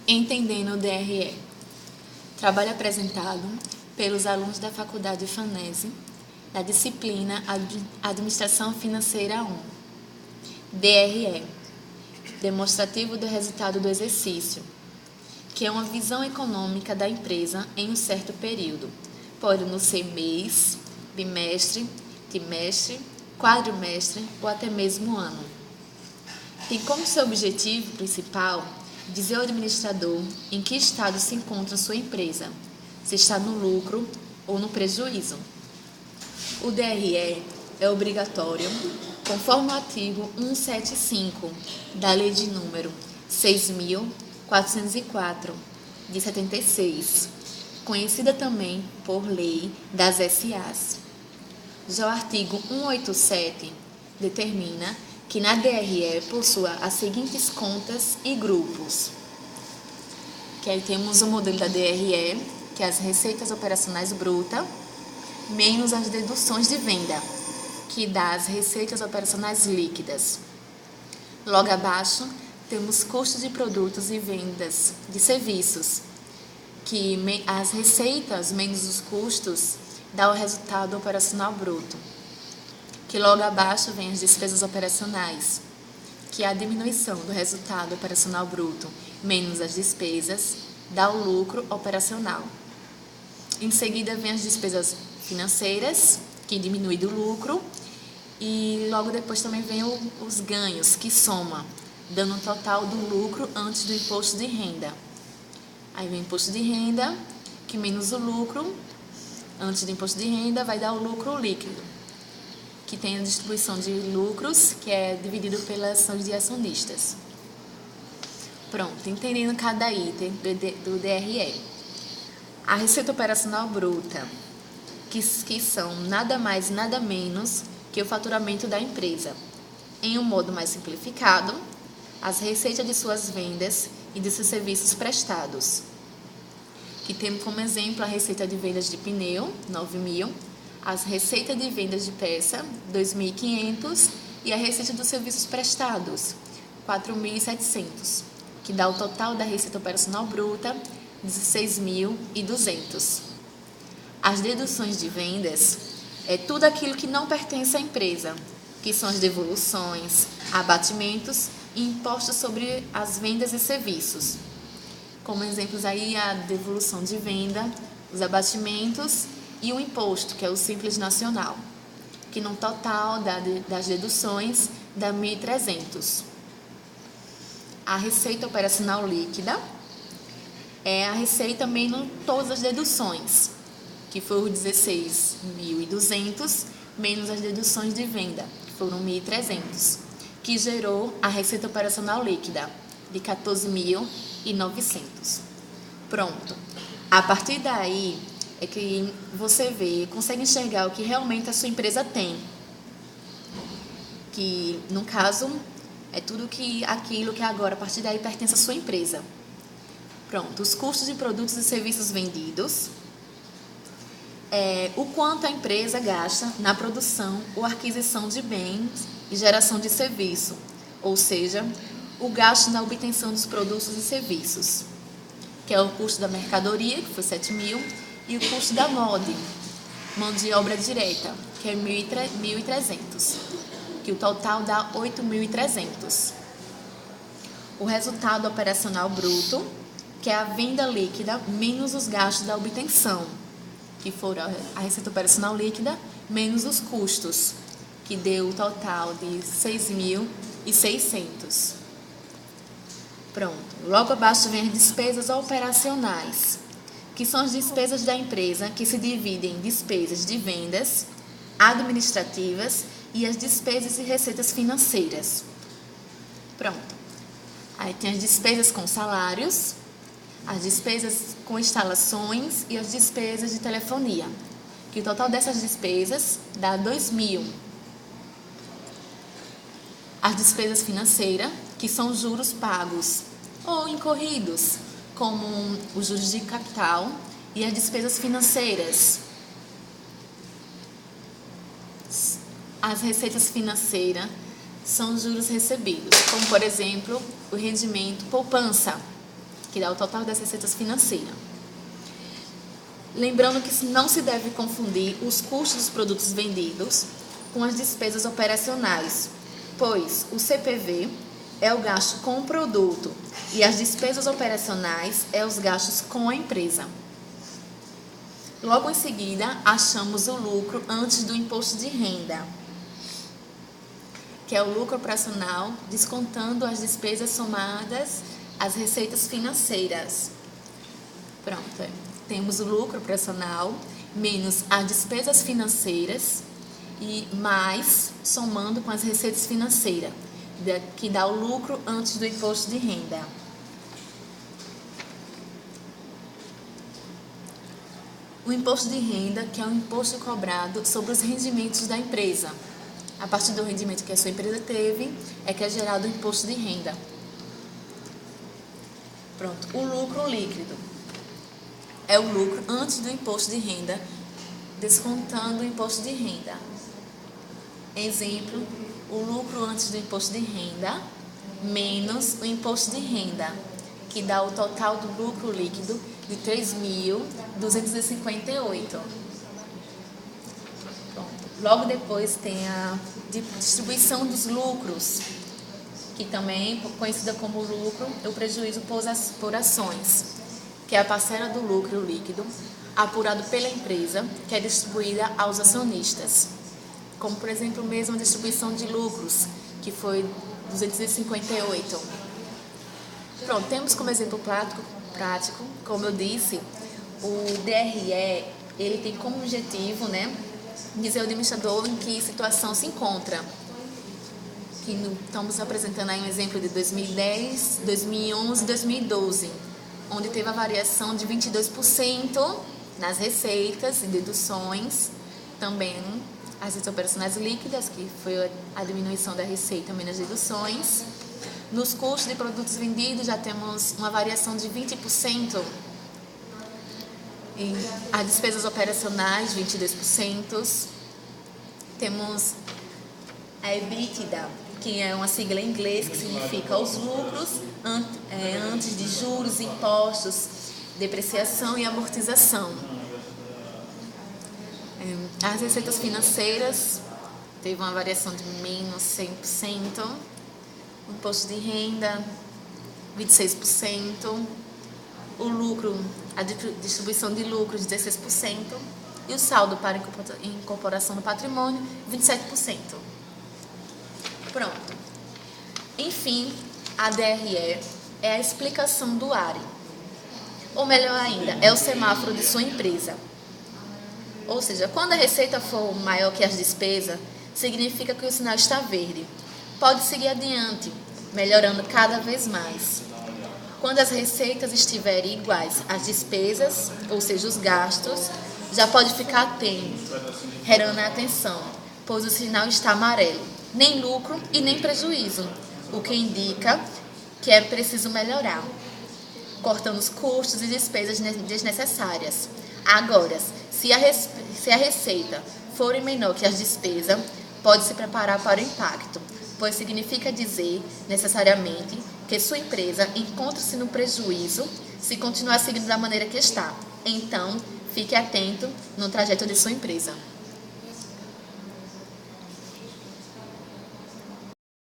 Entendendo o DRE. Trabalho apresentado pelos alunos da Faculdade FANESE, da disciplina Administração Financeira 1. DRE. Demonstrativo do resultado do exercício, que é uma visão econômica da empresa em um certo período. Pode não ser mês, bimestre, trimestre, quadrimestre ou até mesmo ano. Tem como seu objetivo principal dizer ao administrador em que estado se encontra sua empresa, se está no lucro ou no prejuízo. O DRE é obrigatório, conforme o artigo 175 da Lei de número 6.404, de 76, conhecida também por Lei das SAs. Já o artigo 187 determina que na DRE possua as seguintes contas e grupos. Que aí temos o modelo da DRE, que é as receitas operacionais brutas, menos as deduções de venda, que dá as receitas operacionais líquidas. Logo abaixo, temos custos de produtos e vendas de serviços, que as receitas menos os custos dá o resultado operacional bruto. Que logo abaixo vem as despesas operacionais, que é a diminuição do resultado operacional bruto menos as despesas dá o lucro operacional. Em seguida vem as despesas financeiras, que diminui do lucro, e logo depois também vem os ganhos, que soma, dando um total do lucro antes do imposto de renda. Aí vem o imposto de renda, que menos o lucro, antes do imposto de renda, vai dar o lucro líquido, que tem a distribuição de lucros, que é dividido pelas ações de acionistas. Pronto, entendendo cada item do DRE. A receita operacional bruta, que são nada mais e nada menos que o faturamento da empresa. Em um modo mais simplificado, as receitas de suas vendas e de seus serviços prestados, que temos como exemplo a receita de vendas de pneu, 9.000, as receitas de vendas de peça, 2.500, e a receita dos serviços prestados, 4.700, que dá o total da receita operacional bruta, 16.200. As deduções de vendas é tudo aquilo que não pertence à empresa, que são as devoluções, abatimentos e impostos sobre as vendas e serviços. Como exemplos aí a devolução de venda, os abatimentos e o imposto, que é o Simples Nacional, que no total das deduções dá 1.300. A receita operacional líquida é a receita menos todas as deduções, que foram 16.200, menos as deduções de venda, que foram 1.300, que gerou a receita operacional líquida de 14.900. Pronto. A partir daí é que você consegue enxergar o que realmente a sua empresa tem. Que, no caso, é tudo aquilo que agora, a partir daí, pertence à sua empresa. Pronto, os custos de produtos e serviços vendidos, o quanto a empresa gasta na produção ou aquisição de bens e geração de serviço, ou seja, o gasto na obtenção dos produtos e serviços, que é o custo da mercadoria, que foi 7.000, e o custo da mão de obra direta, que é 1.300, que o total dá 8.300. O resultado operacional bruto, que é a venda líquida menos os gastos da obtenção, que foram a receita operacional líquida menos os custos, que deu o total de 6.600. Pronto. Logo abaixo vem as despesas operacionais, que são as despesas da empresa, que se dividem em despesas de vendas, administrativas e as despesas e receitas financeiras. Pronto. Aí tem as despesas com salários, as despesas com instalações e as despesas de telefonia, que o total dessas despesas dá 2.000. As despesas financeiras, que são juros pagos ou incorridos, como os juros de capital e as despesas financeiras. As receitas financeiras são juros recebidos, como, por exemplo, o rendimento poupança, que dá o total das receitas financeiras. Lembrando que não se deve confundir os custos dos produtos vendidos com as despesas operacionais, pois o CPV é o gasto com o produto e as despesas operacionais é os gastos com a empresa. Logo em seguida, achamos o lucro antes do imposto de renda, que é o lucro operacional descontando as despesas somadas às receitas financeiras. Pronto, temos o lucro operacional menos as despesas financeiras e mais somando com as receitas financeiras, que dá o lucro antes do imposto de renda. O imposto de renda, que é um imposto cobrado sobre os rendimentos da empresa. A partir do rendimento que a sua empresa teve, é que é gerado o imposto de renda. Pronto, o lucro líquido é o lucro antes do imposto de renda, descontando o imposto de renda. Exemplo, o lucro antes do imposto de renda menos o imposto de renda, que dá o total do lucro líquido de 3.258. Logo depois tem a distribuição dos lucros, que também é conhecida como lucro ou prejuízo por ações, que é a parcela do lucro líquido apurado pela empresa, que é distribuída aos acionistas. Como, por exemplo, mesmo a distribuição de lucros, que foi 258. Pronto, temos como exemplo prático, como eu disse, o DRE, ele tem como objetivo, dizer ao administrador em que situação se encontra. Estamos apresentando aí um exemplo de 2010, 2011 e 2012, onde teve a variação de 22% nas receitas e deduções, também as receitas operacionais líquidas, que foi a diminuição da receita menos deduções. Nos custos de produtos vendidos já temos uma variação de 20%. E as despesas operacionais, 22%. Temos a EBITDA, que é uma sigla em inglês que significa os lucros antes de juros, impostos, depreciação e amortização. As receitas financeiras teve uma variação de menos 100%, o imposto de renda 26%, o lucro, a distribuição de lucros 16% e o saldo para incorporação do patrimônio 27%. Pronto. Enfim, a DRE é a explicação do ARE, ou melhor ainda, é o semáforo de sua empresa. Ou seja, quando a receita for maior que as despesas, significa que o sinal está verde. Pode seguir adiante, melhorando cada vez mais. Quando as receitas estiverem iguais às despesas, ou seja, os gastos, já pode ficar atento, gerando a atenção, pois o sinal está amarelo, nem lucro e nem prejuízo, o que indica que é preciso melhorar, cortando os custos e despesas desnecessárias. Agora, se a receita for menor que as despesas, pode se preparar para o impacto, pois significa dizer, necessariamente, que sua empresa encontra-se no prejuízo se continuar seguindo da maneira que está. Então, fique atento no trajeto de sua empresa.